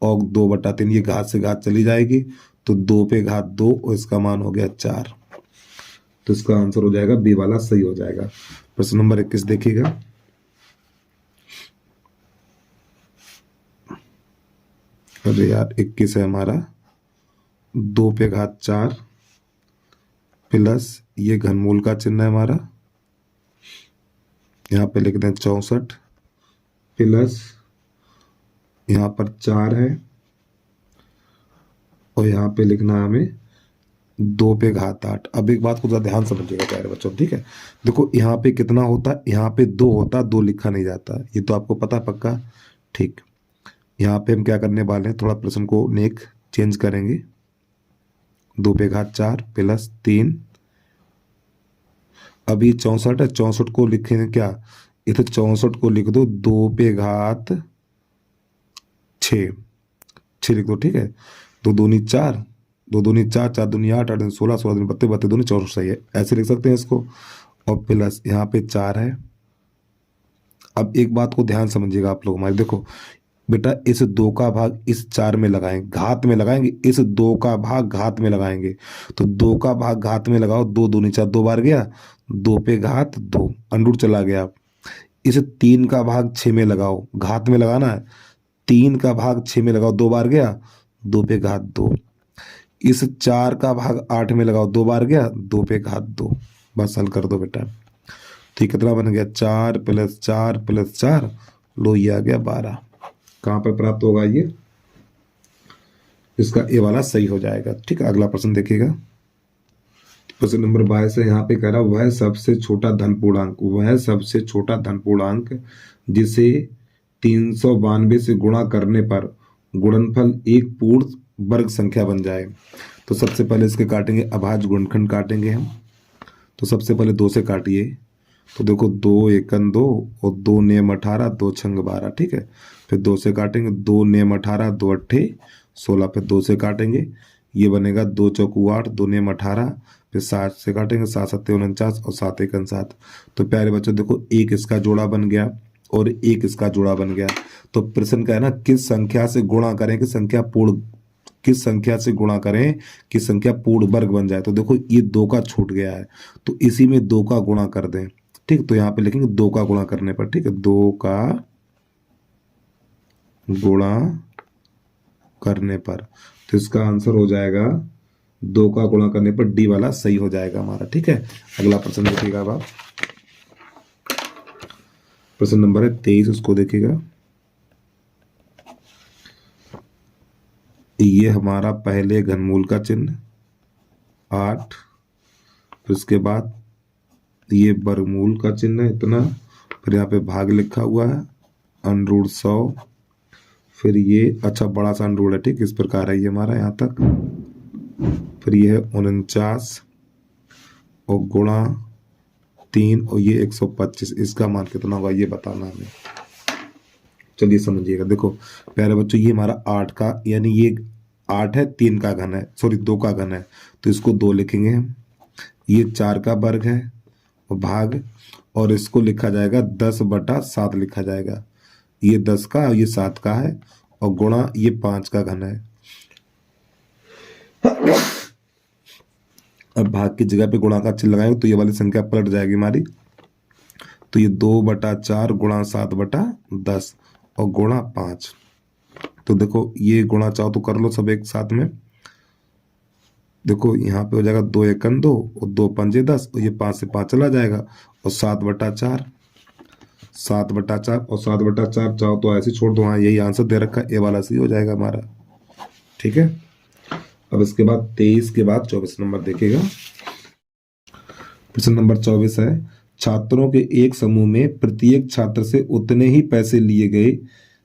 और 2/3 ये घात से घात चली जाएगी, तो 2 पे घात 2 और इसका मान हो गया 4। तो इसका आंसर हो जाएगा बी वाला सही हो जाएगा। प्रश्न नंबर 21 देखिएगा, अरे यार 21 है हमारा, 2 पे घात 4 प्लस ये घनमूल का चिन्ह है हमारा, यहाँ पे लिख दें 64 प्लस यहाँ पर 4 है और यहाँ पे लिखना है हमें 2 पे घात 8। अब एक बात को जरा ध्यान समझिएगा प्यारे बच्चों, ठीक है, देखो यहाँ पे कितना होता है, यहाँ पे 2 होता, 2 लिखा नहीं जाता, ये तो आपको पता पक्का, ठीक। यहाँ पे हम क्या करने वाले हैं, थोड़ा प्रश्न को नेक चेंज करेंगे, 2 पे घात 4 प्लस 3, अभी 64 है, 64 को लिखेंगे क्या, इधर 64 को लिख दो 2 पे घात 6 लिख दो, ठीक है, 2 दूनी 4, 2 दूनी 4, 4 दूनी 8, 8 दूनी 16, 16 दूनी 32, 32 दूनी 64 सही है, ऐसे लिख सकते हैं इसको। और प्लस यहाँ पे 4 है। अब एक बात को ध्यान समझिएगा आप लोग हमारे, देखो बेटा इस 2 का भाग इस 4 में लगाएंगे, घात में लगाएंगे, इस 2 का भाग घात में लगाएंगे, तो 2 का भाग घात में लगाओ, 2 दूनी 4, 2 बार गया, 2 पे घात 2 अंडूर चला गया। इस 3 का भाग 6 में लगाओ, घात में लगाना है, 3 का भाग 6 में लगाओ, 2 बार गया, 2 पे घात 2। इस 4 का भाग 8 में लगाओ, 2 बार गया, 2 पे घात 2। बस हल कर दो बेटा, तो कितना बन गया, 4 प्लस 4 प्लस 4, लो ये आ गया 12। कहाँ पर प्राप्त होगा ये, इसका ए वाला सही हो जाएगा, ठीक है। अगला प्रश्न देखिएगा, प्रश्न नंबर 22 है, यहाँ पे कह रहा वह सबसे छोटा धन पूर्णांक, वह सबसे छोटा धन पूर्णांक जिसे 392 से गुणा करने पर गुणनफल एक पूर्ण वर्ग संख्या बन जाए। तो सबसे पहले इसके काटेंगे अभाज्य गुणनखंड काटेंगे हम, तो सबसे पहले 2 से काटिए, तो देखो 2 एकन 2 और 2 नेम 18, 2 छंग 12, ठीक है। फिर 2 से काटेंगे, 2 नेम 18, 2 अट्ठे 16, फिर 2 से काटेंगे, ये बनेगा 2 चौकू 8, 2 नेम 18, फिर 7 से काटेंगे, 7 सत्ते 49 और 7 एकन 7। तो प्यारे बच्चों देखो एक इसका जोड़ा बन गया और एक इसका जोड़ा बन गया। तो प्रश्न का है ना, किस संख्या से गुणा करें कि संख्या पूर्ण, किस संख्या से गुणा करें कि संख्या पूर्ण वर्ग बन जाए। तो देखो ये 2 का छूट गया है, तो इसी में 2 का गुणा कर दें, ठीक। तो यहाँ पे लिखेंगे 2 का गुणा करने पर, ठीक है, 2 का गुणा करने पर, तो इसका आंसर हो जाएगा 2 का गुणा करने पर डी वाला सही हो जाएगा हमारा, ठीक है। अगला प्रश्न देखिएगा आप, प्रश्न नंबर है 23, उसको देखिएगा। ये हमारा पहले घनमूल का चिन्ह 8, फिर उसके बाद ये वर्गमूल का चिन्ह है इतना, फिर यहाँ पे भाग लिखा हुआ है √100, फिर ये अच्छा बड़ा सा अंडरूट है, ठीक, इस प्रकार है ये हमारा यहाँ तक, फिर ये है 49 और गुणा 3 और ये 125, इसका मान कितना होगा ये बताना हमें। चलिए समझिएगा, देखो प्यारे बच्चों ये हमारा 8 का, यानी ये 8 है, 3 का घन है, सॉरी 2 का घन है, तो इसको 2 लिखेंगे हम। ये 4 का वर्ग है और भाग, और इसको लिखा जाएगा 10/7 लिखा जाएगा। ये 10 का, ये 7 का है, और गुणा ये 5 का घन है। अब भाग की जगह पे गुणा का चिन्ह लगाएंगे तो ये वाली संख्या पलट जाएगी हमारी। तो ये 2/4 गुणा 7/10 और गुणा 5। तो देखो ये गुणा चाहो तो कर लो सब एक साथ में। देखो यहाँ पे हो जाएगा 2 एकम 2 और 2 पंजे 10, और ये 5 से 5 चला जाएगा, और 7/4 और 7/4 चाहो तो ऐसे छोड़ दो। हाँ यही आंसर दे रखा है, ए वाला सही हो जाएगा हमारा। ठीक है, अब इसके बाद 23 के बाद 24 नंबर देखिएगा। प्रश्न नंबर 24 है, छात्रों के एक समूह में प्रत्येक छात्र से उतने ही पैसे लिए गए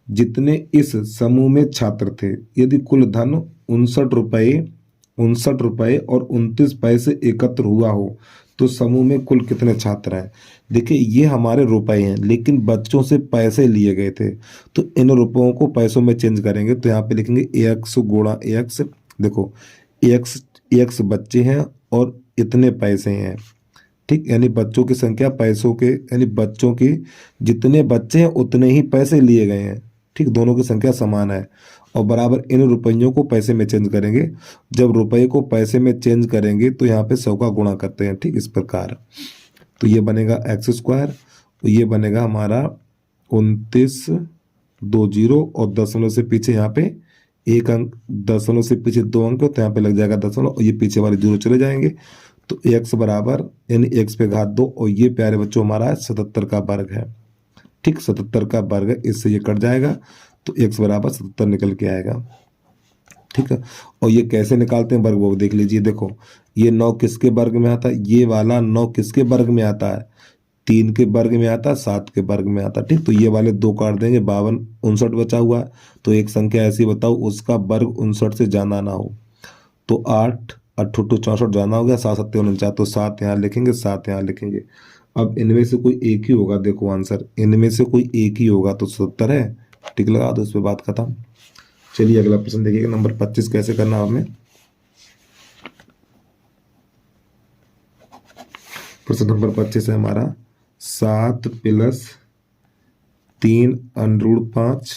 जितने इस समूह में छात्र थे। यदि कुल धन 59 रुपए और 29 पैसे एकत्र हुआ हो तो समूह में कुल कितने छात्र हैं। देखिए ये हमारे रुपए हैं, लेकिन बच्चों से पैसे लिए गए थे, तो इन रुपयों को पैसों में चेंज करेंगे। तो यहाँ पे लिखेंगे एक्स गुणा एक्स। देखो एक्स बच्चे हैं और इतने पैसे हैं, ठीक, यानी बच्चों की संख्या पैसों के, यानी बच्चों की जितने बच्चे हैं उतने ही पैसे लिए गए हैं, ठीक, दोनों की संख्या समान है, और बराबर इन रुपयों को पैसे में चेंज करेंगे। जब रुपये को पैसे में चेंज करेंगे तो यहाँ पे 100 का गुणा करते हैं, ठीक, इस प्रकार। तो ये बनेगा x², तो ये बनेगा हमारा 29 2 0 और दशमलव से पीछे यहाँ पे एक अंक, दशमलव से पीछे 2 अंक, तो यहाँ पे लग जाएगा दशमलव, और ये पीछे वाले 0 चले जाएंगे। तो x बराबर यानी x पे घात 2, और ये प्यारे बच्चों हमारा 77 का वर्ग है, ठीक, 77 का वर्ग है, इससे ये कट जाएगा तो x बराबर 77 निकल के आएगा। ठीक है, और ये कैसे निकालते हैं वर्ग वो देख लीजिए। देखो ये 9 किसके वर्ग में आता है, ये वाला 9 किसके वर्ग में आता है, 3 के वर्ग में आता है, 7 के वर्ग में आता है, ठीक। तो ये वाले 2 काट देंगे, 52 59 बचा हुआ है। तो एक संख्या ऐसी बताओ उसका वर्ग 59 से ज्यादा ना हो। तो 8 8 64 जाना हो गया, 7 7 49, तो 7 यहाँ लिखेंगे, 7 यहाँ लिखेंगे। अब इनमें से कोई एक ही होगा, देखो आंसर इनमें से कोई एक ही होगा, तो 77 है, टिक लगा दो, इस पे बात खत्म। चलिए अगला प्रश्न देखिएगा, नंबर 25 कैसे करना है हमें। प्रश्न नंबर 25 है हमारा 7 + 3 √ 5,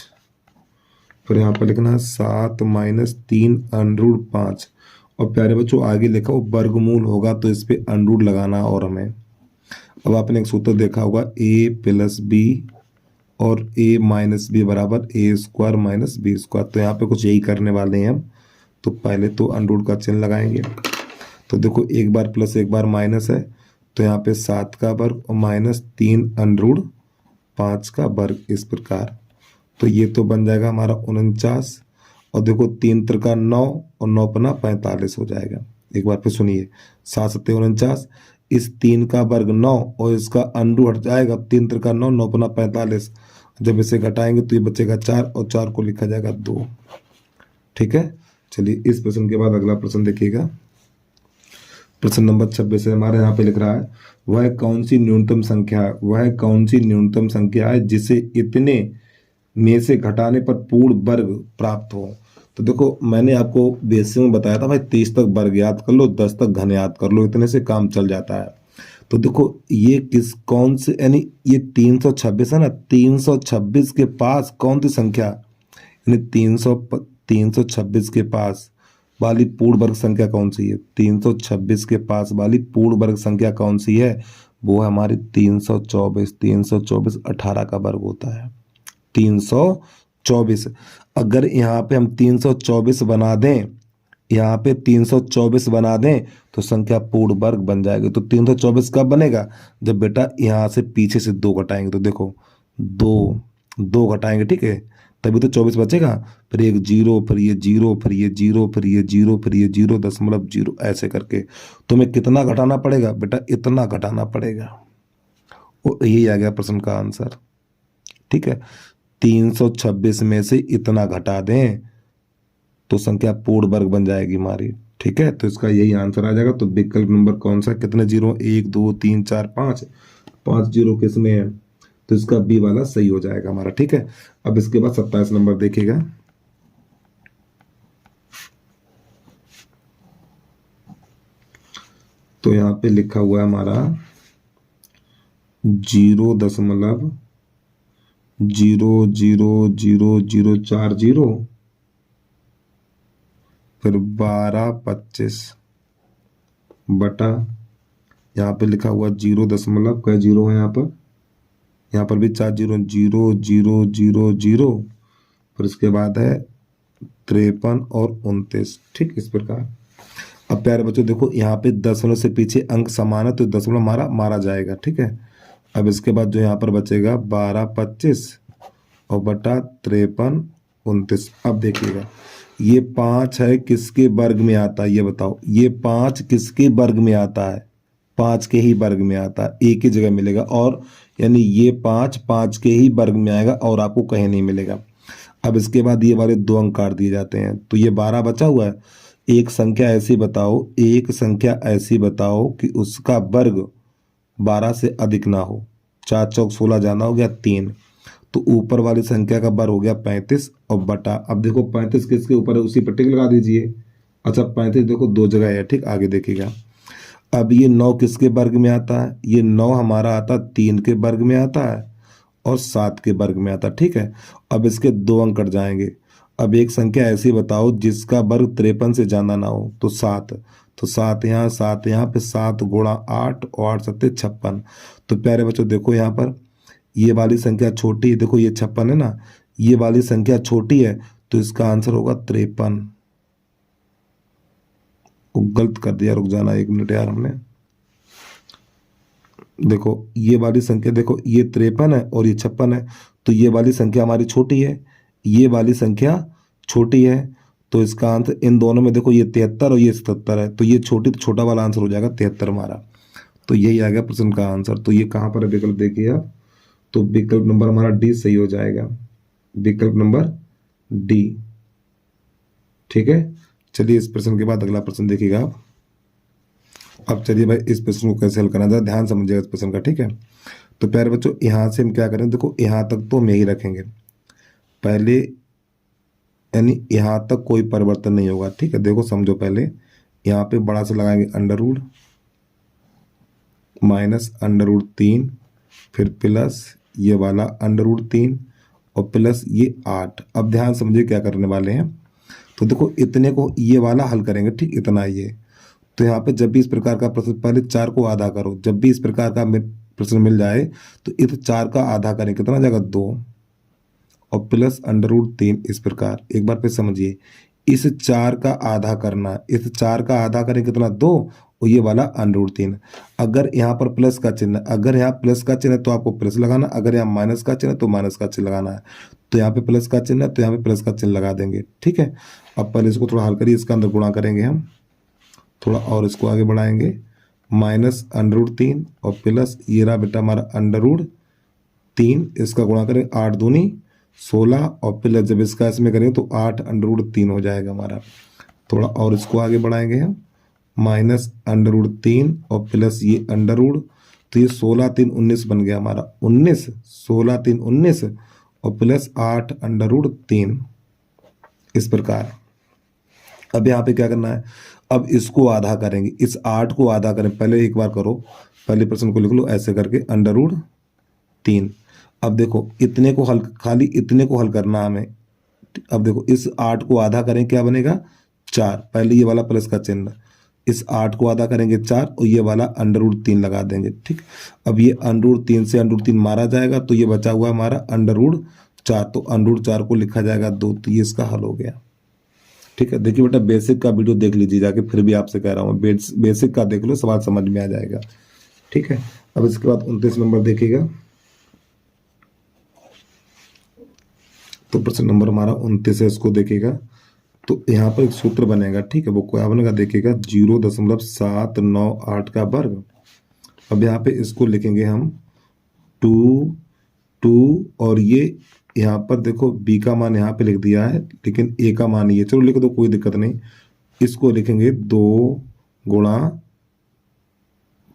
फिर यहाँ पर लिखना है 7 - 3 √ 5, और प्यारे बच्चों आगे लिखा हो वर्गमूल होगा तो इस पे अंडरूट लगाना। और हमें अब आपने एक सूत्र देखा होगा a + b और a - b बराबर a² - b²। तो यहाँ पे कुछ यही करने वाले हैं हम। तो पहले तो अंडरूट का चिन्ह लगाएंगे। तो देखो एक बार प्लस एक बार माइनस है, तो यहाँ पे 7 का वर्ग और -3 √ 5 का वर्ग, इस प्रकार। तो ये तो बन जाएगा हमारा 49, और देखो 3 × 9 और 9 × 45 हो जाएगा। एक बार फिर सुनिए, 7 7 49, इस 3 का वर्ग 9 और इसका अंडू हट जाएगा, 3 × 9 9 × 45। जब इसे घटाएंगे तो ये बचेगा 4, और 4 को लिखा जाएगा 2। ठीक है, चलिए इस प्रश्न के बाद अगला प्रश्न देखिएगा। प्रश्न नंबर 26 है हमारे, यहाँ पे लिख रहा है वह कौन सी न्यूनतम संख्या है जिसे इतने में से घटाने पर पूर्ण वर्ग प्राप्त हो। तो देखो मैंने आपको बेसिक में बताया था भाई 30 तक वर्ग याद कर लो, 10 तक घन याद कर लो, इतने से काम चल जाता है। तो देखो ये कौन से, यानी ये 326 है ना, 326 के पास कौन सी संख्या, यानी 326 के पास वाली पूर्ण वर्ग संख्या कौन सी है, 326 के पास वाली पूर्ण वर्ग संख्या कौन सी है, वो है हमारी 324। 324 18 का वर्ग होता है, 324। अगर यहाँ पे हम 324 बना दें, यहाँ पे 324 बना दें तो संख्या पूर्ण वर्ग बन जाएगी। तो 324 कब बनेगा, जब बेटा यहाँ से पीछे से 2 घटाएंगे। तो देखो 2 घटाएंगे, ठीक है, तभी तो 24 बचेगा। फिर एक 0, फिर ये 0, फिर ये 0, फिर ये 0, फिर ये 0.0, ऐसे करके तुम्हें कितना घटाना पड़ेगा बेटा, इतना घटाना पड़ेगा। और यही आ गया प्रश्न का आंसर। ठीक है, 326 में से इतना घटा दें तो संख्या पूर्ण वर्ग बन जाएगी हमारी। ठीक है, तो इसका यही आंसर आ जाएगा। तो विकल्प नंबर कौन सा, कितने 0, 1 2 3 4 5, 5 0 किसमें है, तो इसका बी वाला सही हो जाएगा हमारा। ठीक है, अब इसके बाद 27 नंबर देखिएगा। तो यहाँ पे लिखा हुआ है हमारा 0.5 0,0,0,0,4 फिर 12,25 बटा, यहाँ पे लिखा हुआ 0 क्या जीरो है यहाँ पर भी 4 जीरो, 0,0,0,0 फिर उसके बाद है 53 और 29। ठीक, इस प्रकार। अब प्यारे बच्चों देखो यहाँ पे दशमलव से पीछे अंक समान है तो दशमलव मारा जाएगा। ठीक है, अब इसके बाद जो यहाँ पर बचेगा 12,25 और बटा 53, 29। अब देखिएगा ये 5 है, किसके वर्ग में आता है ये बताओ, ये 5 किसके वर्ग में आता है, 5 के ही वर्ग में आता है, एक ही जगह मिलेगा। और यानी ये 5 के ही वर्ग में आएगा और आपको कहीं नहीं मिलेगा। अब इसके बाद ये वाले 2 अंक काट दिए जाते हैं तो ये 12 बचा हुआ है। एक संख्या ऐसी बताओ, एक संख्या ऐसी बताओ कि उसका वर्ग 12 से अधिक ना हो। 4 चौक 16 जाना हो गया 3, तो ऊपर वाली संख्या का वर्ग हो गया 35 और बटा। अब देखो 35 किसके ऊपर है, उसी पर टिक लगा दीजिए। अच्छा 35 देखो 2 जगह है। ठीक, आगे देखिएगा। अब ये 9 किसके वर्ग में आता है, ये 9 हमारा आता 3 के वर्ग में आता है और 7 के वर्ग में आता। ठीक है, अब इसके 2 अंक कट जाएंगे। अब एक संख्या ऐसी बताओ जिसका वर्ग 53 से ज्यादा ना हो, तो 7, तो 7 यहाँ, 7 यहाँ पे, 7 गुणा 8 और 8 सत्ते 56। तो प्यारे बच्चों देखो यहाँ पर ये वाली संख्या छोटी है, देखो ये 56 है ना, ये वाली संख्या छोटी है तो इसका आंसर होगा 53। गलत कर दिया, रुक जाना 1 मिनट यार, हमने देखो ये वाली संख्या, देखो ये 53 है और ये 56 है, तो ये वाली संख्या हमारी छोटी है, ये वाली संख्या छोटी है, तो इसका आंसर इन दोनों में देखो ये 73 और ये 77 है, तो ये छोटी तो छोटा वाला आंसर हो जाएगा 73 हमारा। तो यही आ गया प्रश्न का आंसर। तो ये कहाँ पर है विकल्प देखिए आप, तो विकल्प नंबर हमारा डी सही हो जाएगा, विकल्प नंबर डी। ठीक है, चलिए इस प्रश्न के बाद अगला प्रश्न देखिएगा आप। अब चलिए भाई इस प्रश्न को कैसे हल करना है, ध्यान समझिएगा इस प्रश्न का। ठीक है, तो प्यारे बच्चों यहाँ से हम क्या करें, देखो यहाँ तक तो हम यही रखेंगे पहले, यानी यहाँ तक कोई परिवर्तन नहीं होगा। ठीक है, देखो समझो, पहले यहाँ पे बड़ा सा लगाएंगे under root minus under root 3, फिर प्लस ये वाला अंडर रूट 3 और प्लस ये 8। अब ध्यान समझिए क्या करने वाले हैं, तो देखो इतने को ये वाला हल करेंगे। ठीक, इतना ये, तो यहाँ पे जब भी इस प्रकार का प्रश्न, पहले 4 को आधा करो, जब भी इस प्रकार का प्रश्न मिल जाए तो इस 4 का आधा करें, कितना जाएगा 2 और प्लस अंडर रूट 3। इस प्रकार एक बार फिर समझिए, इस 4 का आधा करना, इस 4 का आधा करें कितना 2 और ये वाला अंडर रूट 3। अगर यहाँ पर प्लस का चिन्ह, अगर यहाँ प्लस का चिन्ह है तो आपको प्लस लगाना, अगर यहाँ माइनस का चिन्ह है तो माइनस का चिन्ह लगाना है। तो यहाँ पे प्लस का चिन्ह है तो यहाँ पे प्लस का चिन्ह लगा देंगे। ठीक है, अब पहले इसको थोड़ा हल करिए, इसका अंदर गुणा करेंगे हम थोड़ा और इसको आगे बढ़ाएंगे, माइनस अंडर रूट 3 और प्लस ये रहा बेटा हमारा अंडर रूट 3, इसका गुणा करें 8 दूनी 16 और प्लस जब इसका इसमें करेंगे तो 8 अंडर रूट 3 हो जाएगा हमारा। थोड़ा और इसको आगे बढ़ाएंगे हम, माइनस अंडर रूट 3 और प्लस ये अंडर रूट, तो ये 16 3 19 बन गया हमारा 19, 16 3 19 और प्लस 8 अंडर रूट 3। इस प्रकार अब यहाँ पे क्या करना है, अब इसको आधा करेंगे, इस 8 को आधा करें, पहले एक बार करो, पहले प्रश्न को लिख लो ऐसे करके अंडर रूट 3। अब देखो इतने को हल, खाली इतने को हल करना हमें। अब देखो इस 8 को आधा करें क्या बनेगा 4, पहले ये वाला प्लस का चिन्ह, इस 8 को आधा करेंगे 4 और ये वाला अंडर रूट 3 लगा देंगे। ठीक, अब ये अंडर रूट 3 से अंडर रूट 3 मारा जाएगा तो ये बचा हुआ हमारा अंडर रूट 4, तो अंडर रूट 4 को लिखा जाएगा 2, तो ये इसका हल हो गया। ठीक है, देखिए बेटा बेसिक का वीडियो देख लीजिए जाके, फिर भी आपसे कह रहा हूँ बेसिक का देख लो, सवाल समझ में आ जाएगा। ठीक है, अब इसके बाद 29 नंबर देखिएगा, तो प्रश्न नंबर हमारा 29 है, इसको देखिएगा। तो यहाँ पर एक सूत्र बनेगा। ठीक है, वो क्या बनेगा देखिएगा, 0.798 का वर्ग। अब यहाँ पे इसको लिखेंगे हम 2 और ये यहाँ पर देखो b का मान यहाँ पे लिख दिया है लेकिन a का मान ये, चलो लिख दो कोई दिक्कत नहीं। इसको लिखेंगे 2 गुणा,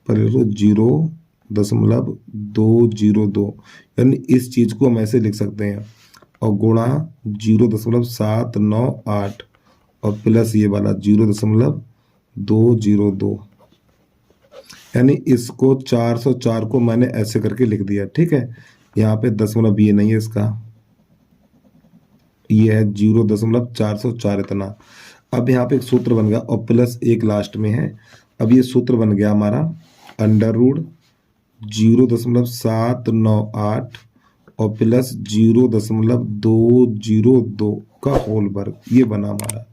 पहले 0.202, यानी इस चीज को हम ऐसे लिख सकते हैं, और गुणा 0.798 और प्लस ये वाला 0.202, यानी इसको 404 को मैंने ऐसे करके लिख दिया। ठीक है, यहाँ पे दशमलव ये नहीं है इसका, ये है 0.404 इतना। अब यहाँ पे एक सूत्र बन गया और प्लस एक लास्ट में है। अब ये सूत्र बन गया हमारा अंडर रूट 0.798 और प्लस 0.202 का होल वर्ग, ये बना हमारा,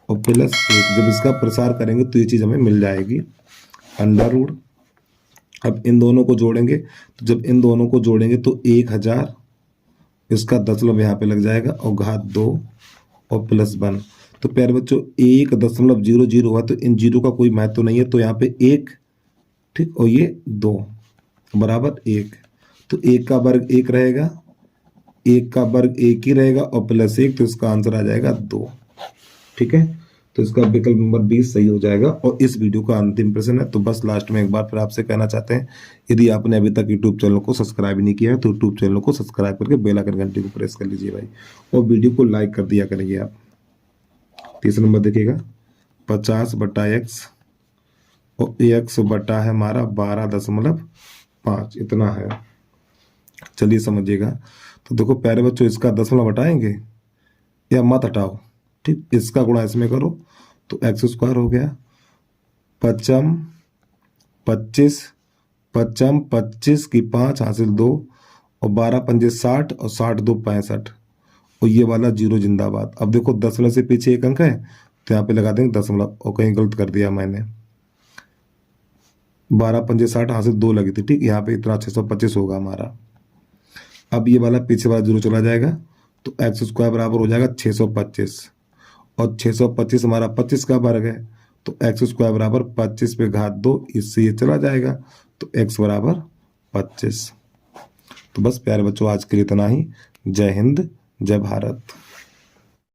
और प्लस एक। जब इसका प्रसार करेंगे तो ये चीज हमें मिल जाएगी अंडर रूट। अब इन दोनों को जोड़ेंगे, तो जब इन दोनों को जोड़ेंगे तो 1000, इसका दशमलव यहाँ पे लग जाएगा और घात 2 और प्लस 1। तो प्यारे बच्चों 1.00 हुआ, तो इन जीरो का कोई महत्व नहीं है, तो यहाँ पे 1, ठीक, और ये 2 बराबर 1। तो 1 का वर्ग 1 रहेगा, 1 का वर्ग 1 ही रहेगा और प्लस 1, तो इसका आंसर आ जाएगा 2। ठीक है, तो इसका विकल्प नंबर 20 सही हो जाएगा। और इस वीडियो का अंतिम प्रश्न है, तो बस लास्ट में एक बार फिर आपसे कहना चाहते हैं, यदि आपने अभी तक यूट्यूब चैनल को सब्सक्राइब नहीं किया है तो यूट्यूब चैनल को सब्सक्राइब करके बेल आइकन घंटी को प्रेस कर लीजिए भाई, और वीडियो को लाइक कर दिया करेंगे आप। तीसरा नंबर देखिएगा 50/x और x बटा है हमारा 12.5 इतना है। चलिए समझिएगा। तो देखो प्यारे बच्चों, इसका दशमलव हटाएंगे या मत हटाओ, ठीक, इसका गुणा इसमें करो तो x² हो गया। 25 की 5 हासिल 2 और 12 पंजे 60 और 60 2 65 और ये वाला 0 जिंदाबाद। अब देखो दशमलव से पीछे एक अंक है तो यहाँ पे लगा देंगे दशमलव, और कहीं गलत कर दिया मैंने, 12 पंजे 60 हासिल 2 लगी थी, ठीक, यहाँ पे इतना 625 होगा हमारा। अब ये वाला पीछे वाला 0 चला जाएगा तो x² बराबर हो जाएगा 625 और 625 हमारा 25 का वर्ग है, तो x² बराबर 25 पे घात 2, इससे ये चला जाएगा तो x बराबर 25। तो बस प्यारे बच्चों आज के लिए इतना ही। जय हिंद, जय भारत।